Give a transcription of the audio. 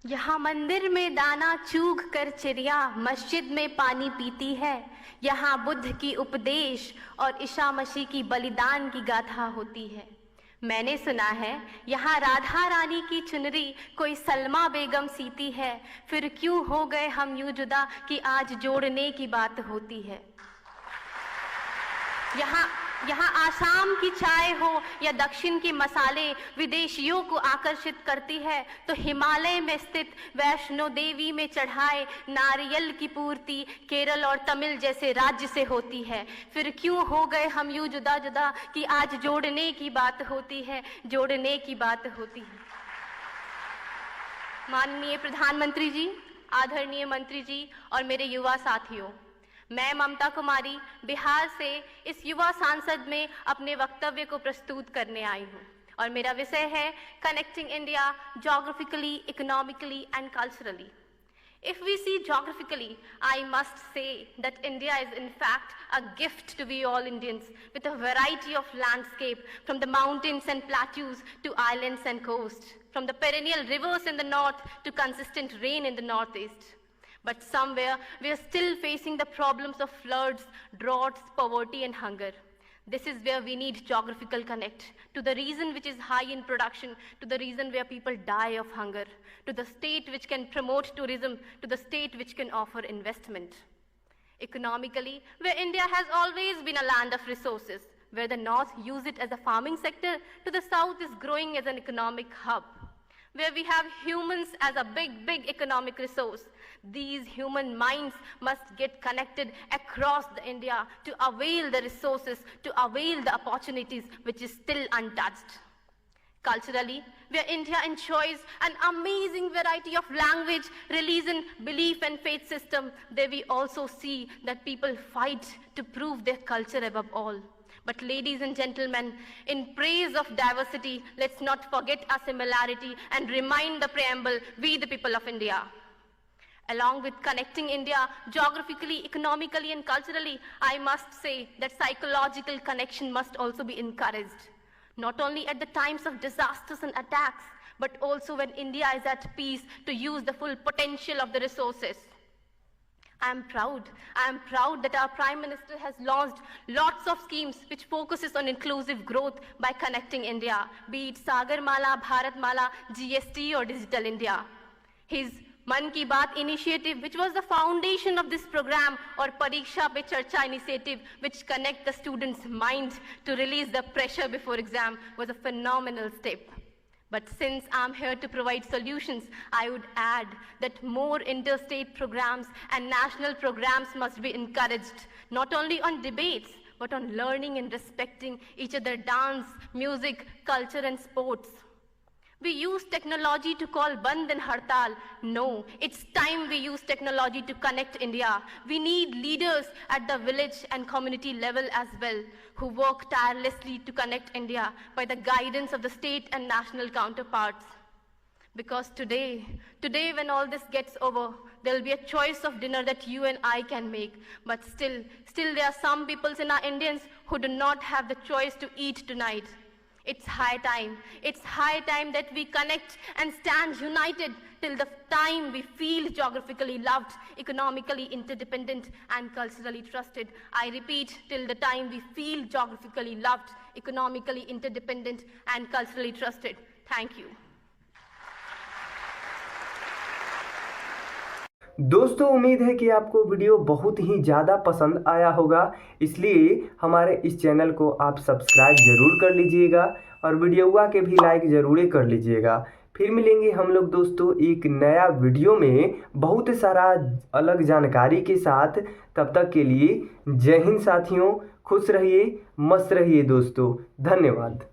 यहाँ मंदिर में दाना चूग कर चिड़िया मस्जिद में पानी पीती है। यहाँ बुद्ध की उपदेश और ईसा मसीह की बलिदान की गाथा होती है। मैंने सुना है यहाँ राधा रानी की चुनरी कोई सलमा बेगम सीती है। फिर क्यों हो गए हम यूं जुदा कि आज जोड़ने की बात होती है। यहाँ आसाम की चाय हो या दक्षिण के मसाले विदेशियों को आकर्षित करती है, तो हिमालय में स्थित वैष्णो देवी में चढ़ाए नारियल की पूर्ति केरल और तमिल जैसे राज्य से होती है। फिर क्यों हो गए हम यूं जुदा जुदा कि आज जोड़ने की बात होती है, जोड़ने की बात होती है। माननीय प्रधानमंत्री जी, आदरणीय मंत्री जी और मेरे युवा साथियों, मैं ममता कुमारी बिहार से इस युवा सांसद में अपने वक्तव्य को प्रस्तुत करने आई हूँ और मेरा विषय है connecting India geographically, economically and culturally. If we see geographically, I must say that India is in fact a gift to we all Indians with a variety of landscape, from the mountains and plateaus to islands and coasts, from the perennial rivers in the north to consistent rain in the northeast. But somewhere we are still facing the problems of floods, droughts, poverty and hunger. This is where we need geographical connect to the region which is high in production, to the region where people die of hunger, to the state which can promote tourism, to the state which can offer investment. Economically, where India has always been a land of resources, where the north use it as a farming sector, to the south is growing as an economic hub. Where we have humans as a big economic resource. These human minds must get connected across the India to avail the resources, to avail the opportunities which is still untouched. Culturally, where India enjoys an amazing variety of language, religion, belief and faith system, there we also see that people fight to prove their culture above all. But ladies and gentlemen, in praise of diversity, let's not forget our similarity and remind the preamble, we the people of India. Along with connecting India geographically, economically and culturally, I must say that psychological connection must also be encouraged. Not only at the times of disasters and attacks, but also when India is at peace to use the full potential of the resources. I am proud that our Prime Minister has launched lots of schemes which focuses on inclusive growth by connecting India, be it Sagarmala, Bharatmala, GST or Digital India. His Man Ki Baat initiative, which was the foundation of this program, or Pariksha Pe Charcha initiative, which connect the students' minds to release the pressure before exam, was a phenomenal step. But since I'm here to provide solutions, I would add that more interstate programs and national programs must be encouraged, not only on debates, but on learning and respecting each other, dance, music, culture and sports. We use technology to call Band and Hartal. No, it's time we use technology to connect India. We need leaders at the village and community level as well, who work tirelessly to connect India by the guidance of the state and national counterparts. Because today when all this gets over, there will be a choice of dinner that you and I can make. But still there are some peoples in our Indians who do not have the choice to eat tonight. It's high time that we connect and stand united till the time we feel geographically loved, economically interdependent and culturally trusted. I repeat, till the time we feel geographically loved, economically interdependent and culturally trusted. Thank you. दोस्तों, उम्मीद है कि आपको video बहुत ही ज़्यादा पसंद आया होगा, इसलिए हमारे इस चैनल को आप सब्सक्राइब ज़रूर कर लीजिएगा और वीडियोवा के भी लाइक ज़रूर कर लीजिएगा। फिर मिलेंगे हम लोग दोस्तों एक नया वीडियो में बहुत सारा अलग जानकारी के साथ। तब तक के लिए जय हिंद साथियों, खुश रहिए, मस्त रहिए दोस्तों, धन्यवाद।